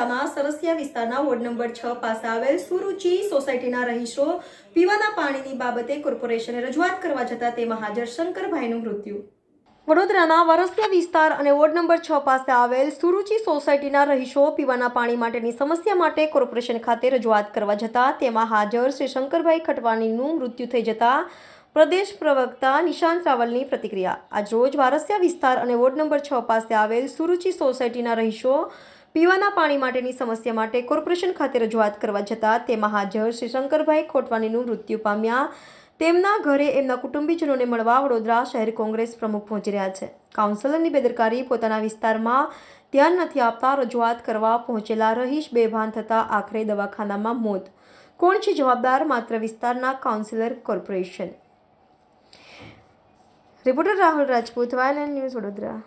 વડોદરામાં સરસિયા વિસ્તારના ward number 6 પાસે આવેલ સુરુચિ સોસાયટીના રહીશો પીવાના પાણીની બાબતે કોર્પોરેશને રજૂઆત કરવા જતાં તેમાં હાજર શંકરભાઈનું મૃત્યુ. વડોદરાના વરસિયા વિસ્તાર અને વોર્ડ નંબર 6 પાસે આવેલ સુરુચિ સોસાયટીના રહીશો પીવાના પાણી માટેની સમસ્યા માટે કોર્પોરેશન ખાતે રજૂઆત કરવા જતાં તેમાં હાજર શ્રી શંકરભાઈ ખટવાણીનું મૃત્યુ થઈ જતાં પ્રદેશ પ્રવક્તા નિશાંત રાવલની પ્રતિક્રિયા. આજરોજ વારસિયા વિસ્તાર અને વોર્ડ નંબર 6 પાસે આવેલ સુરુચિ સોસાયટીના રહીશો પીવાના પાણી માટેની સમસ્યા માટે કોર્પોરેશન ખાતે રજૂઆત કરવા જતાં તેમાં હાજર શ્રી શંકરભાઈ ખોટવાણીનું મૃત્યુ પામ્યા. તેમના ઘરે એમના કુટુંબીજનોને મળવા વડોદરા શહેર કોંગ્રેસ પ્રમુખ પહોંચી રહ્યા છે. કાઉન્સિલરની બેદરકારી પોતાના વિસ્તારમાં ધ્યાન નથી આપતા રજૂઆત કરવા પહોંચેલા રહીશ બેભાન થતા આખરે દવાખાનામાં મોત. કોણ છે જવાબદાર? માત્ર વિસ્તારના councillor, corporation. Reporter Rahul Rajput, YNN news, Vadodara.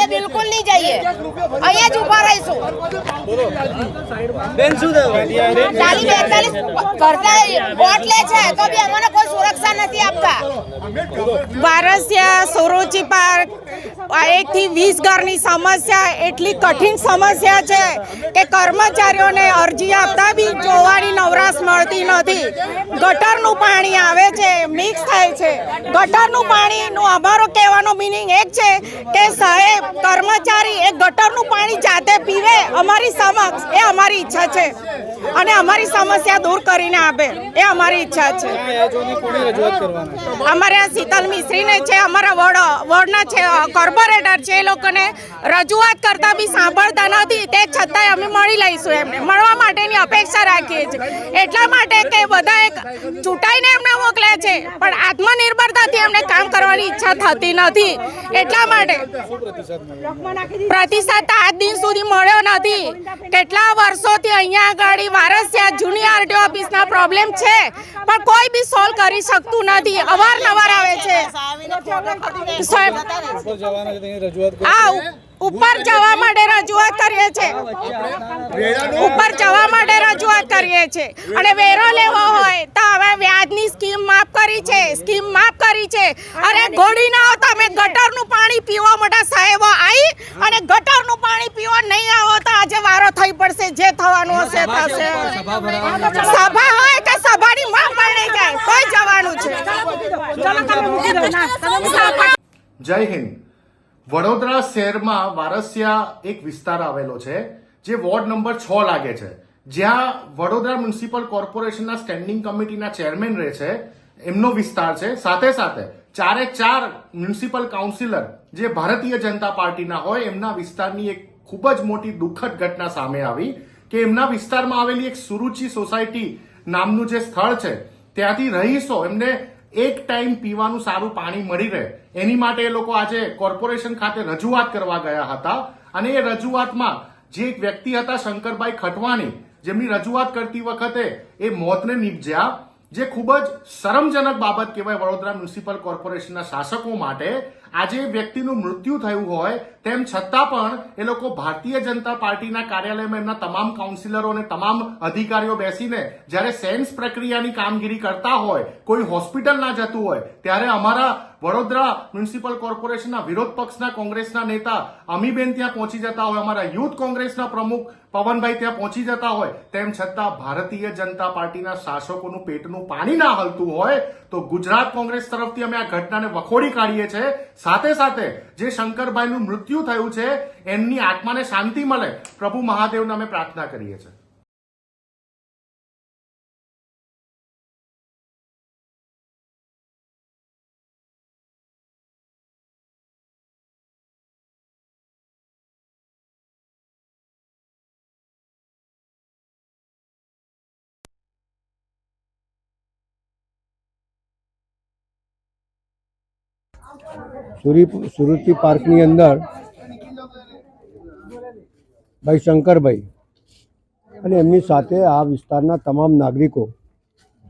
बिल्कुल नहीं जाइए अहिया ज उभा रहीशुं बेन शुं थयुं 40 करता वोट ले छे तो बी अमने कोई सुरक्षा नहीं आपता। वारसिया सुरुचि पार्क 1 થી 20 ઘરની સમસ્યા એટલી કઠિન સમસ્યા છે કે કર્મચારીઓને અરજી આપતા બી જોવાની નવરાશ મળતી નથી. ગટરનું પાણી આવે છે, મિક્સ થાય છે. ગટરનું પાણીનું અમારો કહેવાનો મીનિંગ એક છે કે સાહેબ કર્મચારી એ ગટરનું પાણી જાતે પીવે અમારી સમક્ષ, એ અમારી ઈચ્છા છે અને અમારી સમસ્યા દૂર કરીને આપે એ અમારી ઈચ્છા છે. અમારે આ શીતલ મિસ્ત્રીને છે, અમારા વોર્ડના છે કોર્પોરેટર છે, એ લોકોને રજૂઆત કરતા બી સાંભળતા નથી. તે છતાંય અમે મળી લઈશું, એમને મળવા માટેની અપેક્ષા રાખીએ છીએ. એટલા માટે કે બધા એક ચૂંટાઈને એમને મોકલે છે પણ આત્મનિર્ભરતાથી એમને કામ કરવાની ઈચ્છા થતી નથી. એટલા માટે પ્રતિસાદ આજ દિન સુધી મળ્યો નથી. કેટલા વર્ષોથી અહીંયા આગળ વારસિયા જૂની આરટીઓ ઓફિસના પ્રોબ્લેમ છે પણ કોઈ બી સોલ્વ કરી શકતું નથી. અવારનવાર આવે છે. ઉપર જવા માટે રજૂઆત કરીએ છીએ, ઉપર જવા માટે રજૂઆત કરીએ છીએ અને વેરો લેવો હોય તો હવે વ્યાજની સ્કીમ માફ કરી છે, સ્કીમ માફ કરી છે. અરે ગોળી ના આવો તમે ગટરનું પાણી પીવા મોટા સાહેબો આવી અને ગટરનું પાણી પીવા નહીં આવો તો આજે વારો થઈ પડશે. જે થવાનું હશે થશે. સભા હોય કે સભાની માફ કરી જાય કોઈ જવાનું છે. જય હિન્દ. વડોદરા શહેરમાં વારસિયા એક વિસ્તાર આવેલો છે જે વોર્ડ નંબર 6 લાગે છે, જ્યાં વડોદરા મ્યુનિસિપલ કોર્પોરેશનના સ્ટેન્ડિંગ કમિટીના ચેરમેન રહે છે, એમનો વિસ્તાર છે. સાથે સાથે 4 મ્યુનિસિપલ કાઉન્સિલર જે ભારતીય જનતા પાર્ટીના હોય એમના વિસ્તારની એક ખૂબ જ મોટી દુઃખદ ઘટના સામે આવી કે એમના વિસ્તારમાં આવેલી એક સુરુચિ સોસાયટી નામનું જે સ્થળ છે ત્યાંથી રહીશો એમને એક ટાઈમ પીવાનું સારું પાણી મળી રહે એની માટે એ લોકો આજે કોર્પોરેશન ખાતે રજૂઆત કરવા ગયા હતા અને એ રજૂઆતમાં જે એક વ્યક્તિ હતા શંકરભાઈ ખટવાણી, જેમની રજૂઆત કરતી વખતે એ મોતને નીપજ્યા, જે ખૂબ જ શરમજનક બાબત કહેવાય વડોદરા મ્યુનિસિપલ કોર્પોરેશનના શાસકો માટે. આજે વ્યક્તિનું મૃત્યુ થયું હોય તેમ છતાં પણ એ લોકો ભારતીય જનતા પાર્ટીના કાર્યાલયમાં એમના તમામ કાઉન્સિલરો અને તમામ અધિકારીઓ બેસીને જ્યારે સેન્સ પ્રક્રિયાની કામગીરી કરતા હોય, કોઈ હોસ્પિટલ ના જતું હોય, ત્યારે અમારા વડોદરા મ્યુનિસિપલ કોર્પોરેશનના વિરોધ પક્ષના કોંગ્રેસના નેતા અમીબેન ત્યાં પહોંચી જતા હોય, અમારા યુથ કોંગ્રેસના પ્રમુખ પવનભાઈ ત્યાં પહોંચી જતા હોય, તેમ છતાં ભારતીય જનતા પાર્ટીના શાસકોનું પેટનું પાણી ના હલતું હોય તો ગુજરાત કોંગ્રેસ તરફથી અમે આ ઘટનાને વખોડી કાઢીએ છીએ. સાથે સાથે જે શંકરભાઈનું મૃત્યુ થયું છે એમની આત્માને શાંતિ મળે પ્રભુ મહાદેવને અમે પ્રાર્થના કરીએ છીએ. સુરુચિ પાર્કની અંદર ભાઈ શંકરભાઈ અને એમની સાથે આ વિસ્તારના તમામ નાગરિકો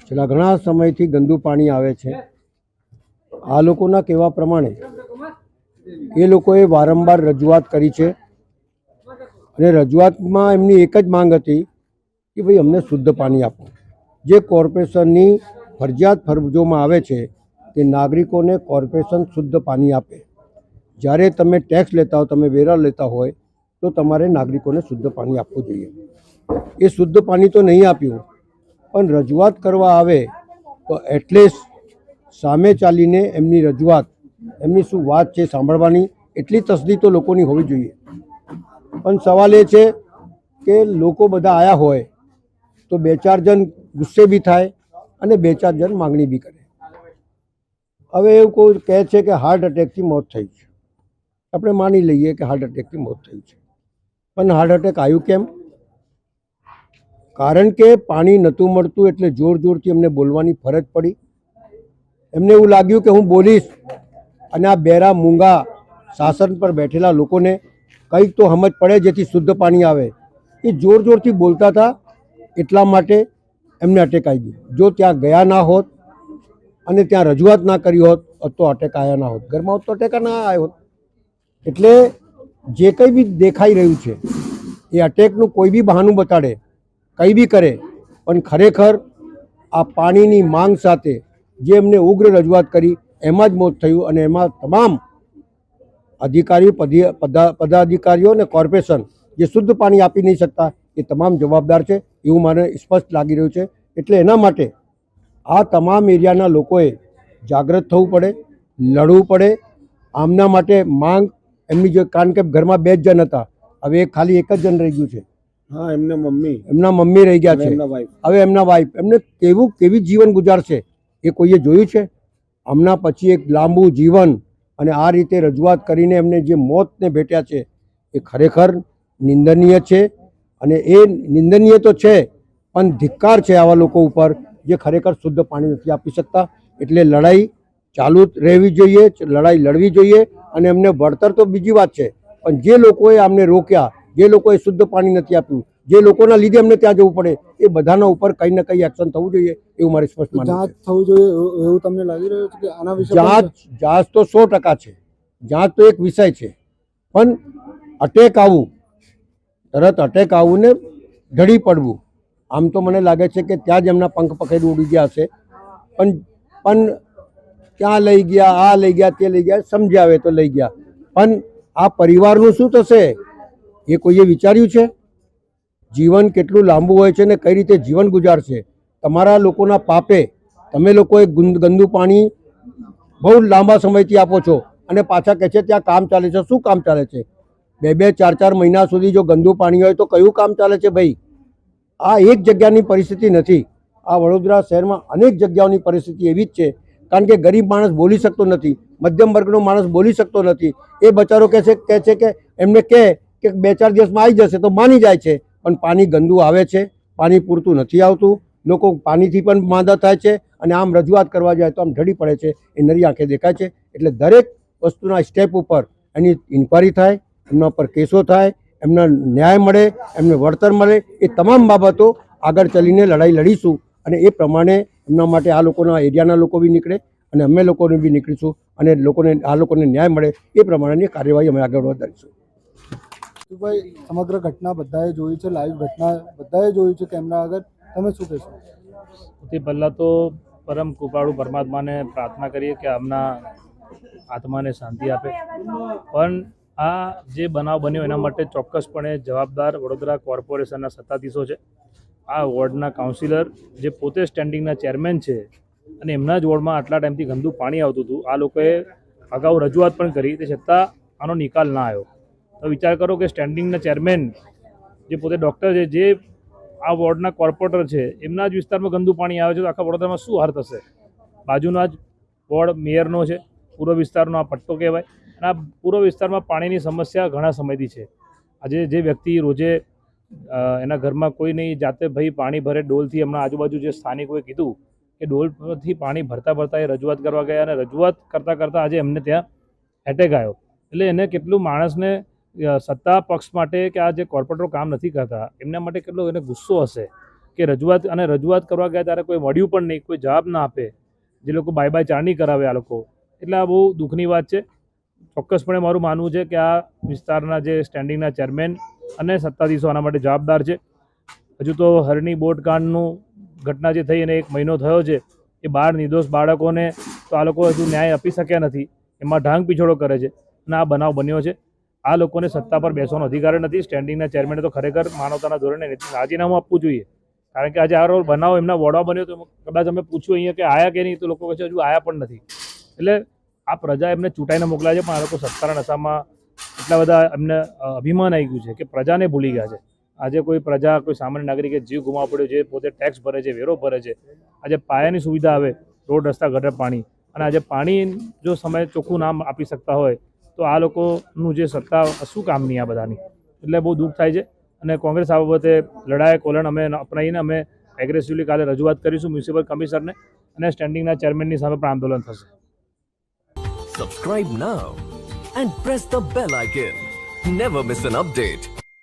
છેલ્લા ઘણા સમયથી ગંદુ પાણી આવે છે. આ લોકોના કહેવા પ્રમાણે એ લોકોએ વારંવાર રજૂઆત કરી છે અને રજૂઆતમાં એમની એક જ માંગ હતી કે ભાઈ અમને શુદ્ધ પાણી આપો. જે કોર્પોરેશનની ફરજિયાત ફરજોમાં આવે છે તે નાગરિકોને કોર્પોરેશન શુદ્ધ પાણી આપે. જ્યારે તમે ટેક્સ લેતા હો, તમે વેરા લેતા હોય તો તમારે નાગરિકોને શુદ્ધ પાણી આપવું જોઈએ. એ શુદ્ધ પાણી તો નહીં આપ્યું, પણ રજૂઆત કરવા આવે તો એટલીસ્ટ સામે ચાલીને એમની રજૂઆત, એમની શું વાત છે સાંભળવાની એટલી તસદી તો લોકોની હોવી જોઈએ. પણ સવાલ એ છે કે લોકો બધા આવ્યા હોય તો 2-4 જણ ગુસ્સે બી થાય અને 2-4 જણ માગણી બી કરે. હવે એવું કોઈ કહે છે કે હાર્ટ એટેકથી મોત થઈ છે. આપણે માની લઈએ કે હાર્ટ એટેકથી મોત થઈ છે, પણ હાર્ટ એટેક આવ્યું કેમ? કારણ કે પાણી નહોતું મળતું એટલે જોર જોરથી એમને બોલવાની ફરજ પડી. એમને એવું લાગ્યું કે હું બોલીશ અને આ બેરા મૂંગા શાસન પર બેઠેલા લોકોને કંઈક તો સમજ પડે જેથી શુદ્ધ પાણી આવે. એ જોર જોરથી બોલતા હતા એટલા માટે એમને અટેક આવી ગયું. જો ત્યાં ગયા ના હોત અને ત્યાં રજૂઆત ના કરી હોત તો અટેક આવ્યા ના હોત. ઘરમાં હોત તો અટેક ના આવ્યો હોત. એટલે જે કંઈ બી દેખાઈ રહ્યું છે એ અટેકનું કોઈ બી બહાનું બતાડે, કંઈ બી કરે, પણ ખરેખર આ પાણીની માંગ સાથે જે એમને ઉગ્ર રજૂઆત કરી એમાં જ મોત થયું. અને એમાં તમામ અધિકારીઓ, પદાધિકારીઓ અને કોર્પોરેશન જે શુદ્ધ પાણી આપી નહીં શકતા એ તમામ જવાબદાર છે એવું મને સ્પષ્ટ લાગી રહ્યું છે. એટલે એના માટે આ તમામ એરિયાના લોકોએ જાગૃત થવું પડે, લડવું પડે. આમના માટે માંગ એમની જો, કારણ કે ઘરમાં 2 જ જણ હતા, હવે ખાલી એક જ જણ રહી ગયું છે. હા, એમના મમ્મી રહી ગયા છે. હવે એમના વાઈફ એમને કેવી જીવન ગુજારશે એ કોઈએ જોયું છે? આમના પછી એક લાંબુ જીવન અને આ રીતે રજૂઆત કરીને એમને જે મોતને ભેટ્યા છે એ ખરેખર નિંદનીય છે. અને એ નિંદનીય તો છે, પણ ધિક્કાર છે આવા લોકો ઉપર જે ખરેખર શુદ્ધ પાણી નથી આપી શકતા. એટલે લડાઈ ચાલુ રહેવી જોઈએ, લડાઈ લડવી જોઈએ. અને એમને વળતર તો બીજી વાત છે, પણ જે લોકોએ આમને રોક્યા, જે લોકોએ શુદ્ધ પાણી નથી આપ્યું, જે લોકોના લીધે એમને ત્યાં જવું પડે, એ બધાના ઉપર કંઈ ને કંઈ એક્શન થવું જોઈએ એવું મારે સ્પષ્ટ માનવું છે. થવું જોઈએ એવું તમને લાગી રહ્યું છે કે આના વિશે જાંચ તો 100% છે. જાંચ તો એક વિષય છે, પણ અટેક આવવું, તરત અટેક આવવું ને ઢળી પડવું, આમ તો મને લાગે છે કે ત્યાં જ એમના પંખ પકડી ઉડી ગયા હશે. પણ ત્યાં લઈ ગયા, આ લઈ ગયા, તે લઈ ગયા, સમજ્યા આવે તો લઈ ગયા. પણ આ પરિવારનું શું થશે એ કોઈએ વિચાર્યું છે? જીવન કેટલું લાંબુ હોય છે ને કઈ રીતે જીવન ગુજારશે? તમારા લોકોના પાપે તમે લોકોએ ગંદુ પાણી બહુ લાંબા સમયથી આપો છો અને પાછા કહે છે ત્યાં કામ ચાલે છે. શું કામ ચાલે છે? 2-4 મહિના સુધી જો ગંદુ પાણી હોય તો કયું કામ ચાલે છે ભાઈ? આ એક જગ્યાની પરિસ્થિતિ નથી. આ વડોદરા શહેરમાં અનેક જગ્યાઓની પરિસ્થિતિ એવી જ છે. કારણ કે ગરીબ માણસ બોલી શકતો નથી, મધ્યમ વર્ગનો માણસ બોલી શકતો નથી. એ બચારો કહે છે કે એમને કહે કે 2-4 દિવસમાં આવી જશે તો માની જાય છે, પણ પાણી ગંદુ આવે છે, પાણી પૂરતું નથી આવતું. લોકો પાણીથી પણ માંદા થાય છે અને આમ રજૂઆત કરવા જાય તો આમ ઢળી પડે છે. એ નરી આંખે દેખાય છે. એટલે દરેક વસ્તુના સ્ટેપ ઉપર એની ઇન્ક્વાયરી થાય, એમના પર કેસો થાય, એમના ન્યાય મળે, એમને વળતર મળે. એ તમામ બાબતો આગળ ચાલીને લડાઈ લડીશું અને એ પ્રમાણે એમના માટે આ લોકોના એરિયાના લોકો બી નીકળે અને અમે લોકોને બી નીકળીશું અને આ લોકોને ન્યાય મળે એ પ્રમાણેની કાર્યવાહી અમે આગળ વધારીશું. ભાઈ, સમગ્ર ઘટના બધાએ જોઈ છે, લાઈવ ઘટના બધાએ જોયું છે કેમેરા આગળ. તમે શું કહેશો? સૌથી પહેલાં તો પરમ કૃપાળુ પરમાત્માને પ્રાર્થના કરીએ કે આમના આત્માને શાંતિ આપે. પણ આ જે બનાવ બન્યો એના માટે ચોક્કસપણે જવાબદાર વડોદરા કોર્પોરેશનના સત્તાધીશો છે. આ વોર્ડના કાઉન્સિલર જે પોતે સ્ટેન્ડિંગના ચેરમેન છે અને એમના જ વોર્ડમાં આટલા ટાઈમથી ગંદુ પાણી આવતું હતું. આ લોકોએ અગાઉ રજૂઆત પણ કરી, તે છતાં આનો નિકાલ ના આવ્યો. તો વિચાર કરો કે સ્ટેન્ડિંગના ચેરમેન જે પોતે ડૉક્ટર છે, જે આ વોર્ડના કોર્પોરેટર છે, એમના જ વિસ્તારમાં ગંદુ પાણી આવે છે તો આખા વડોદરામાં શું હાર થશે? બાજુના જ વોર્ડ મેયરનો છે, પૂર્વ વિસ્તારનો આ પટ્ટો કહેવાય. અને આ પૂર્વ વિસ્તારમાં પાણીની સમસ્યા ઘણા સમયથી છે. આજે જે વ્યક્તિ રોજે એના ઘરમાં કોઈ નહીં, જાતે ભાઈ પાણી ભરે ડોલથી, હમણાં આજુબાજુ જે સ્થાનિકોએ કીધું કે ડોલથી પાણી ભરતા એ રજૂઆત કરવા ગયા અને રજૂઆત કરતાં આજે એમને ત્યાં એટેક આવ્યો. એટલે એને કેટલું માણસને સત્તા પક્ષ માટે કે આ જે કોર્પોરેટરો કામ નથી કરતા એમના માટે કેટલો એને ગુસ્સો હશે કે રજૂઆત કરવા ગયા ત્યારે કોઈ મળ્યું પણ નહીં, કોઈ જવાબ ના આપે, જે લોકો બાય ચારણી કરાવે આ લોકો. એટલે આ બહુ દુઃખની વાત છે. ચોક્કસપણે મારું માનવું છે કે આ વિસ્તારના જે સ્ટેન્ડિંગના ચેરમેન અને સત્તાધીશો આના માટે જવાબદાર છે. હજુ તો હરણી બોટકાંડનું ઘટના જે થઈ અને 1 મહિનો થયો છે, એ 12 નિર્દોષ બાળકોને તો આ લોકો હજુ ન્યાય આપી શક્યા નથી, એમાં ઢાંગ પીછોડો કરે છે અને આ બનાવ બન્યો છે. આ લોકોને સત્તા પર બેસવાનો અધિકાર નથી. સ્ટેન્ડિંગના ચેરમેને તો ખરેખર માનવતાના ધોરણે રાજીનામું આપવું જોઈએ, કારણ કે આજે આ બનાવ એમના વોર્ડમાં બન્યો તો કદાચ અમે પૂછ્યું અહીંયા કે આયા કે નહીં, તો લોકો કહે છે હજુ આયા પણ નથી. એટલે આ પ્રજા એમને ચૂંટાઈને મોકલ્યા છે, પણ આ લોકો સત્તાના નશામાં એટલા બધા એમને અભિમાન આવી ગયું છે કે પ્રજાને ભૂલી ગયા છે. આજે કોઈ પ્રજા, કોઈ સામાન્ય નાગરિકે જીવ ગુમાવવો પડ્યો, જે પોતે ટેક્સ ભરે છે, વેરો ભરે છે, આજે પાયાની સુવિધા આવે, રોડ, રસ્તા, ગટર, પાણી, અને આજે પાણી જો સમય ચોખ્ખું નામ આપી શકતા હોય તો આ લોકોનું જે સત્તા શું કામની આ બધાની. એટલે બહુ દુઃખ થાય છે અને કોંગ્રેસ આ બાબતે લડાયક વલણ અમે અપનાવીને અમે એગ્રેસિવલી કાલે રજૂઆત કરીશું મ્યુનિસિપલ કમિશનરને, અને સ્ટેન્ડિંગના ચેરમેનની સામે પણ આંદોલન થશે. Subscribe now and press the bell icon. Never miss an update.